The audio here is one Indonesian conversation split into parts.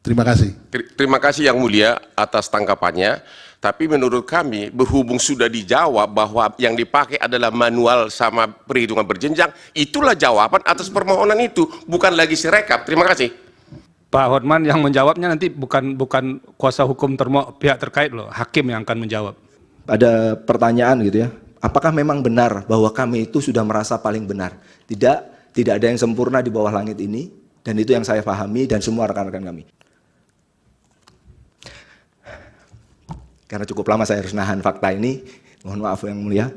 Terima kasih. Terima kasih Yang Mulia atas tanggapannya. Tapi menurut kami, berhubung sudah dijawab bahwa yang dipakai adalah manual sama perhitungan berjenjang, itulah jawaban atas permohonan itu, bukan lagi sirekap. Terima kasih. Pak Hotman yang menjawabnya nanti bukan kuasa hukum pihak terkait loh, hakim yang akan menjawab. Ada pertanyaan gitu ya, apakah memang benar bahwa kami itu sudah merasa paling benar? Tidak ada yang sempurna di bawah langit ini, dan itu yang saya pahami dan semua rekan-rekan kami. Karena cukup lama saya harus nahan fakta ini, mohon maaf Yang Mulia.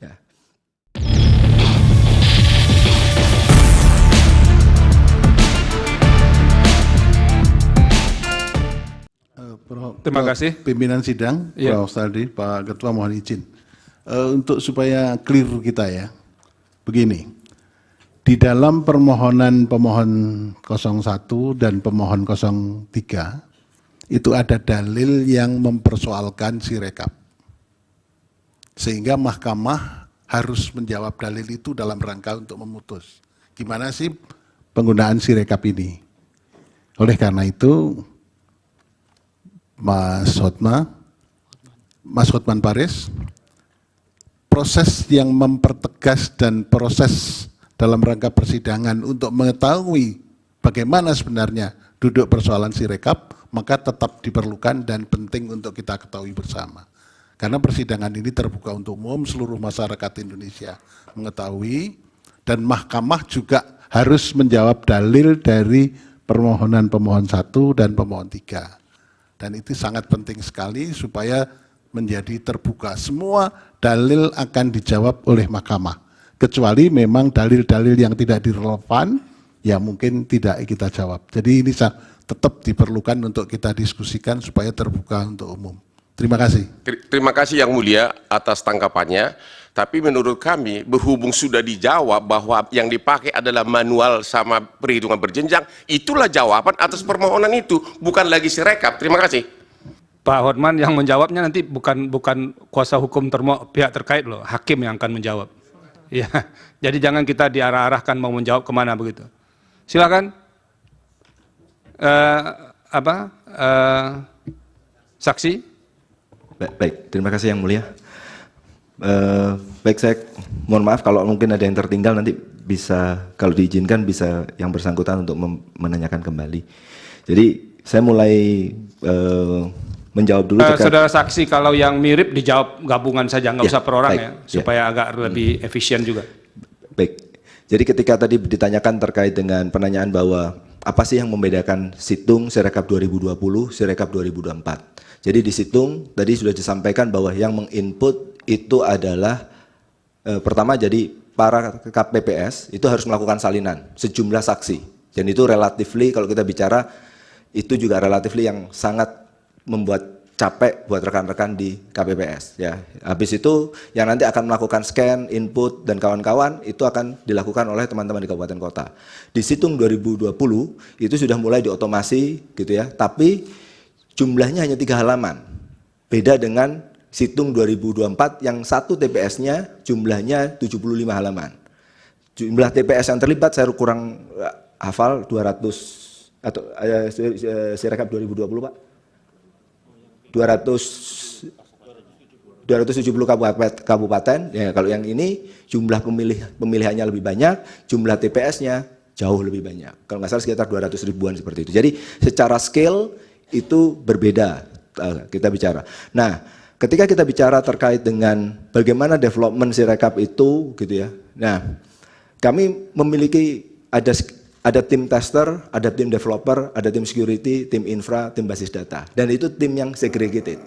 Ya. Terima kasih. Pimpinan sidang, Ya. Prof. Saldi, Pak Ketua mohon izin. Untuk supaya clear kita ya, begini. Di dalam permohonan pemohon 01 dan pemohon 03, itu ada dalil yang mempersoalkan sirekap. Sehingga mahkamah harus menjawab dalil itu dalam rangka untuk memutus. Gimana sih penggunaan sirekap ini? Oleh karena itu, Mas Hotman Paris, proses yang mempertegas dan proses dalam rangka persidangan untuk mengetahui bagaimana sebenarnya duduk persoalan sirekap, maka tetap diperlukan dan penting untuk kita ketahui bersama. Karena persidangan ini terbuka untuk umum, seluruh masyarakat Indonesia mengetahui, dan mahkamah juga harus menjawab dalil dari permohonan pemohon 1 dan pemohon 3. Dan itu sangat penting sekali supaya menjadi terbuka. Semua dalil akan dijawab oleh mahkamah. Kecuali memang dalil-dalil yang tidak relevan, ya mungkin tidak kita jawab. Jadi ini tetap diperlukan untuk kita diskusikan supaya terbuka untuk umum. Terima kasih. Terima kasih Yang Mulia atas tanggapannya. Tapi menurut kami, berhubung sudah dijawab bahwa yang dipakai adalah manual sama perhitungan berjenjang, itulah jawaban atas permohonan itu, bukan lagi sirekap. Terima kasih. Pak Hotman yang menjawabnya nanti bukan kuasa hukum pihak terkait loh, hakim yang akan menjawab. Ya, jadi jangan kita diarah-arahkan mau menjawab kemana begitu. Silakan. Saksi. Baik, terima kasih Yang Mulia. Baik, saya mohon maaf kalau mungkin ada yang tertinggal, nanti bisa kalau diizinkan bisa yang bersangkutan untuk menanyakan kembali. Jadi saya mulai menjawab dulu. Saudara saksi, kalau yang mirip dijawab gabungan saja, nggak usah per orang baik, ya, supaya agak lebih efisien juga. Baik, jadi ketika tadi ditanyakan terkait dengan penanyaan bahwa apa sih yang membedakan Situng Sirekap 2020, Sirekap 2024. Jadi di Situng tadi sudah disampaikan bahwa yang menginput itu adalah pertama, jadi para KPPS itu harus melakukan salinan sejumlah saksi. Dan itu relatifly kalau kita bicara itu juga relatifly yang sangat membuat capek buat rekan-rekan di KPPS ya. Habis itu yang nanti akan melakukan scan, input dan kawan-kawan itu akan dilakukan oleh teman-teman di kabupaten kota. Di Situng 2020 itu sudah mulai diotomasi gitu ya, tapi jumlahnya hanya 3 halaman. Beda dengan Situng 2024 yang satu TPS-nya jumlahnya 75 halaman. Jumlah TPS yang terlibat saya kurang hafal 200 atau Sirekap 2020 Pak. 270 kabupaten ya. Kalau yang ini jumlah pemilihannya lebih banyak, jumlah TPS-nya jauh lebih banyak. Kalau nggak salah sekitar 200 ribuan seperti itu. Jadi secara scale itu berbeda kita bicara. Nah, ketika kita bicara terkait dengan bagaimana development Sirekap itu gitu ya. Nah, kami memiliki ada tim tester, ada tim developer, ada tim security, tim infra, tim basis data. Dan itu tim yang segregated.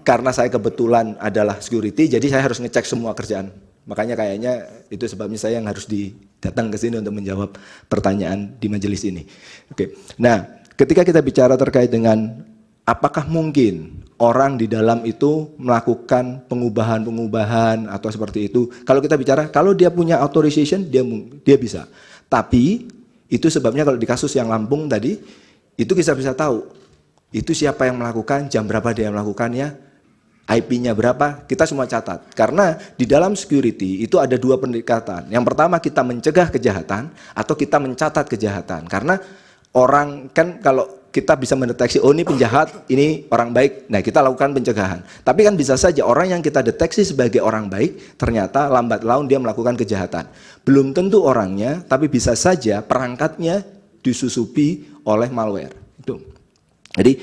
Karena saya kebetulan adalah security, jadi saya harus ngecek semua kerjaan. Makanya kayaknya itu sebabnya saya yang harus datang ke sini untuk menjawab pertanyaan di majelis ini. Oke. Nah, ketika kita bicara terkait dengan apakah mungkin orang di dalam itu melakukan pengubahan atau seperti itu. Kalau kita bicara, kalau dia punya authorization, dia bisa. Tapi itu sebabnya kalau di kasus yang Lampung tadi, itu kita bisa tahu itu siapa yang melakukan, jam berapa dia melakukannya, IP-nya berapa, kita semua catat. Karena di dalam security itu ada dua pendekatan. Yang pertama kita mencegah kejahatan atau kita mencatat kejahatan. Karena orang kan kalau kita bisa mendeteksi, oh ini penjahat, ini orang baik, nah kita lakukan pencegahan. Tapi kan bisa saja orang yang kita deteksi sebagai orang baik, ternyata lambat laun dia melakukan kejahatan. Belum tentu orangnya, tapi bisa saja perangkatnya disusupi oleh malware. Itu. Jadi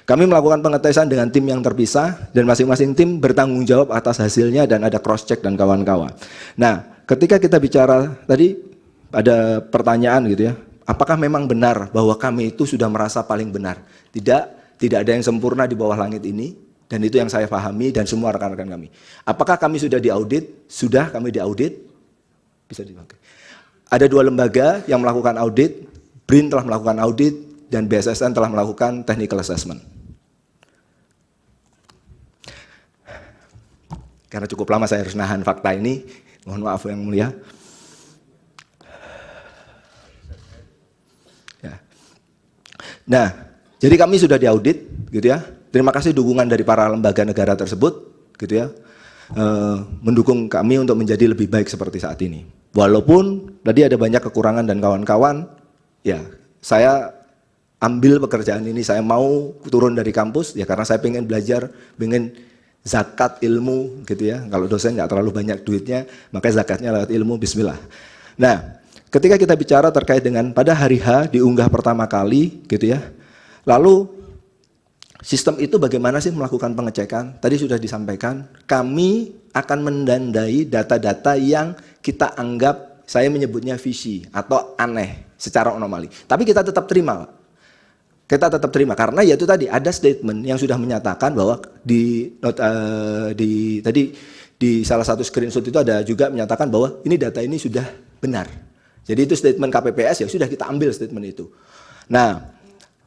kami melakukan pengetesan dengan tim yang terpisah dan masing-masing tim bertanggung jawab atas hasilnya dan ada cross check dan kawan-kawan. Nah, ketika kita bicara tadi ada pertanyaan gitu ya, apakah memang benar bahwa kami itu sudah merasa paling benar? Tidak ada yang sempurna di bawah langit ini dan itu yang saya pahami dan semua rekan-rekan kami. Apakah kami sudah diaudit? Sudah kami diaudit. Bisa dipakai. Ada dua lembaga yang melakukan audit, BRIN telah melakukan audit dan BSSN telah melakukan technical assessment. Karena cukup lama saya harus nahan fakta ini, mohon maaf yang mulia. Ya. Nah, jadi kami sudah diaudit, gitu ya. Terima kasih dukungan dari para lembaga negara tersebut, gitu ya, mendukung kami untuk menjadi lebih baik seperti saat ini. Walaupun tadi ada banyak kekurangan dan kawan-kawan, ya saya ambil pekerjaan ini, saya mau turun dari kampus, ya karena saya pengen belajar, pengen zakat ilmu gitu ya. Kalau dosen nggak terlalu banyak duitnya, makanya zakatnya lewat ilmu, bismillah. Nah, ketika kita bicara terkait dengan pada hari H diunggah pertama kali gitu ya. Lalu sistem itu bagaimana sih melakukan pengecekan? Tadi sudah disampaikan, kami akan mendandai data-data yang kita anggap, saya menyebutnya fishy atau aneh secara anomali. Tapi kita tetap terima, Pak. Kita tetap terima karena ya itu tadi ada statement yang sudah menyatakan bahwa tadi di salah satu screenshot itu ada juga menyatakan bahwa ini data ini sudah benar. Jadi itu statement KPPS, ya sudah kita ambil statement itu. Nah,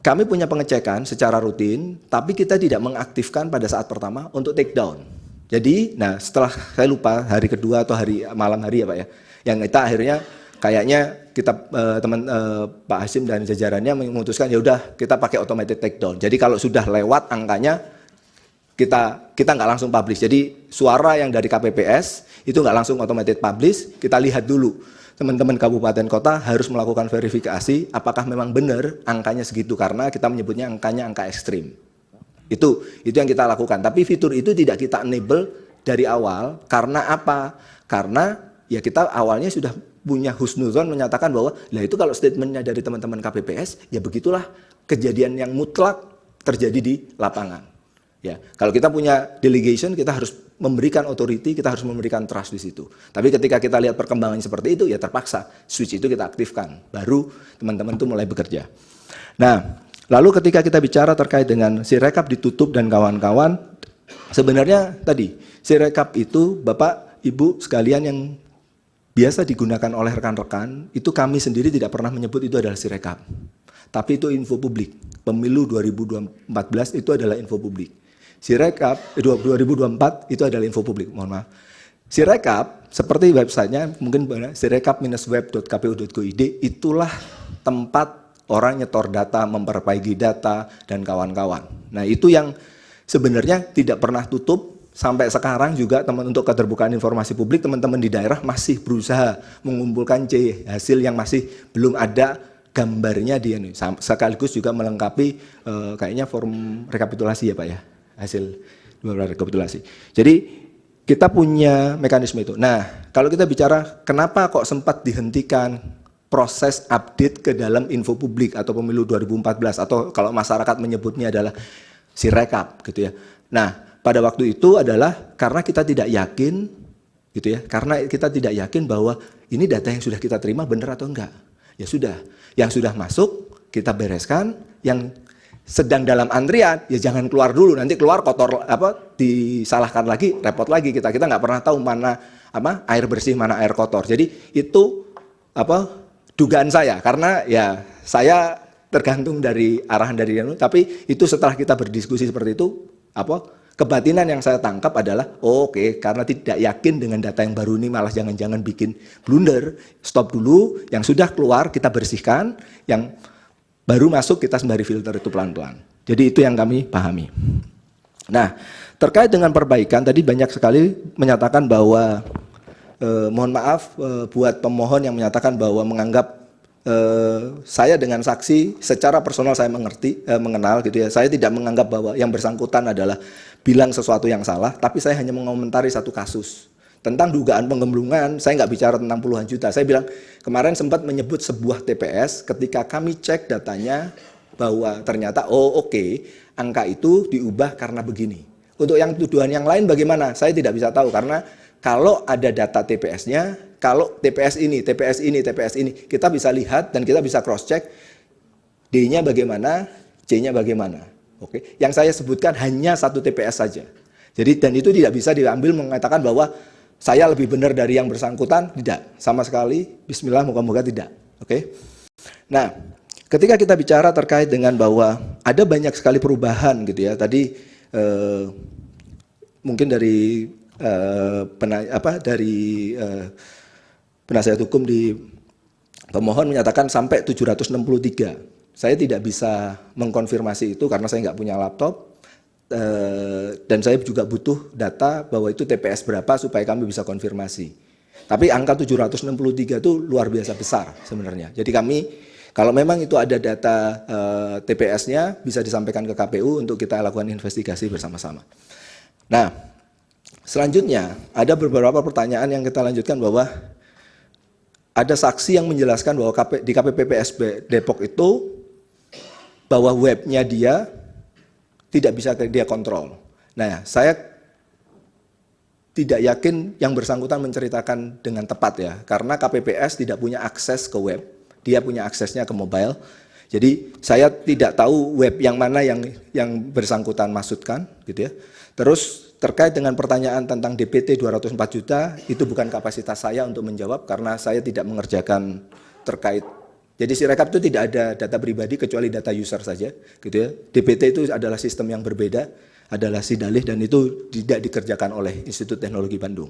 kami punya pengecekan secara rutin, tapi kita tidak mengaktifkan pada saat pertama untuk take down. Jadi, nah setelah saya lupa hari kedua atau malam hari ya Pak ya, yang kita akhirnya kayaknya kita Pak Hasim dan jajarannya memutuskan ya udah kita pakai automated take down. Jadi kalau sudah lewat angkanya kita nggak langsung publish. Jadi suara yang dari KPPS itu nggak langsung automated publish. Kita lihat dulu teman-teman kabupaten kota harus melakukan verifikasi apakah memang benar angkanya segitu karena kita menyebutnya angkanya angka ekstrim. Itu yang kita lakukan. Tapi fitur itu tidak kita enable dari awal karena apa? Karena ya kita awalnya sudah punya husnuzon menyatakan bahwa lah itu kalau statementnya dari teman-teman KPPS ya begitulah kejadian yang mutlak terjadi di lapangan. Ya, kalau kita punya delegation kita harus memberikan authority, kita harus memberikan trust di situ. Tapi ketika kita lihat perkembangan seperti itu ya terpaksa switch itu kita aktifkan, baru teman-teman itu mulai bekerja. Nah, lalu ketika kita bicara terkait dengan Sirekap ditutup dan kawan-kawan, sebenarnya tadi Sirekap itu Bapak Ibu sekalian yang biasa digunakan oleh rekan-rekan, itu kami sendiri tidak pernah menyebut itu adalah Sirekap. Tapi itu info publik. Pemilu 2014 itu adalah info publik. Sirekap 2024 itu adalah info publik, mohon maaf. Sirekap seperti websitenya mungkin sirekap-web.kpu.go.id itulah tempat orang nyetor data, memperbaiki data dan kawan-kawan. Nah, itu yang sebenarnya tidak pernah tutup. Sampai sekarang juga untuk keterbukaan informasi publik, teman-teman di daerah masih berusaha mengumpulkan hasil yang masih belum ada gambarnya di ini. Sekaligus juga melengkapi kayaknya form rekapitulasi ya Pak ya, hasil rekapitulasi. Jadi kita punya mekanisme itu. Nah, kalau kita bicara kenapa kok sempat dihentikan proses update ke dalam info publik atau pemilu 2014 atau kalau masyarakat menyebutnya adalah Sirekap gitu ya. Nah, pada waktu itu adalah karena kita tidak yakin gitu ya, karena kita tidak yakin bahwa ini data yang sudah kita terima benar atau enggak. Ya sudah, yang sudah masuk kita bereskan, yang sedang dalam antrian ya jangan keluar dulu, nanti keluar kotor disalahkan lagi, repot lagi kita nggak pernah tahu mana air bersih mana air kotor. Jadi itu dugaan saya, karena ya saya tergantung dari arahan dari tapi itu setelah kita berdiskusi seperti itu kebatinan yang saya tangkap adalah oke, karena tidak yakin dengan data yang baru ini malah jangan-jangan bikin blunder, stop dulu, yang sudah keluar kita bersihkan, yang baru masuk kita sembari filter itu pelan-pelan. Jadi itu yang kami pahami. Nah, terkait dengan perbaikan tadi banyak sekali menyatakan bahwa mohon maaf buat pemohon yang menyatakan bahwa menganggap saya dengan saksi secara personal saya mengenal gitu ya. Saya tidak menganggap bahwa yang bersangkutan adalah bilang sesuatu yang salah, tapi saya hanya mengomentari satu kasus. Tentang dugaan penggemblungan, saya nggak bicara tentang puluhan juta. Saya bilang kemarin sempat menyebut sebuah TPS ketika kami cek datanya bahwa ternyata angka itu diubah karena begini. Untuk yang tuduhan yang lain bagaimana? Saya tidak bisa tahu karena kalau ada data TPS-nya, kalau TPS ini, kita bisa lihat dan kita bisa cross check D-nya bagaimana, C-nya bagaimana. Oke. Yang saya sebutkan hanya satu TPS saja. Jadi dan itu tidak bisa diambil mengatakan bahwa saya lebih benar dari yang bersangkutan, tidak. Sama sekali, bismillah moga-moga tidak. Oke. Nah, ketika kita bicara terkait dengan bahwa ada banyak sekali perubahan gitu ya. Tadi mungkin dari penasihat hukum di pemohon menyatakan sampai 763. Saya tidak bisa mengkonfirmasi itu karena saya nggak punya laptop. Dan saya juga butuh data bahwa itu TPS berapa supaya kami bisa konfirmasi. Tapi angka 763 itu luar biasa besar sebenarnya. Jadi kami kalau memang itu ada data TPS-nya bisa disampaikan ke KPU untuk kita lakukan investigasi bersama-sama. Nah, selanjutnya ada beberapa pertanyaan yang kita lanjutkan bahwa ada saksi yang menjelaskan bahwa di KPPSB Depok itu bahwa webnya dia tidak bisa dia kontrol. Nah, saya tidak yakin yang bersangkutan menceritakan dengan tepat ya, karena KPPS tidak punya akses ke web, dia punya aksesnya ke mobile. Jadi saya tidak tahu web yang mana yang bersangkutan maksudkan, gitu ya. Terus terkait dengan pertanyaan tentang DPT 204 juta, itu bukan kapasitas saya untuk menjawab karena saya tidak mengerjakan terkait. Jadi Sirekap itu tidak ada data pribadi kecuali data user saja, gitu ya. DPT itu adalah sistem yang berbeda, adalah sidalih dan itu tidak dikerjakan oleh Institut Teknologi Bandung.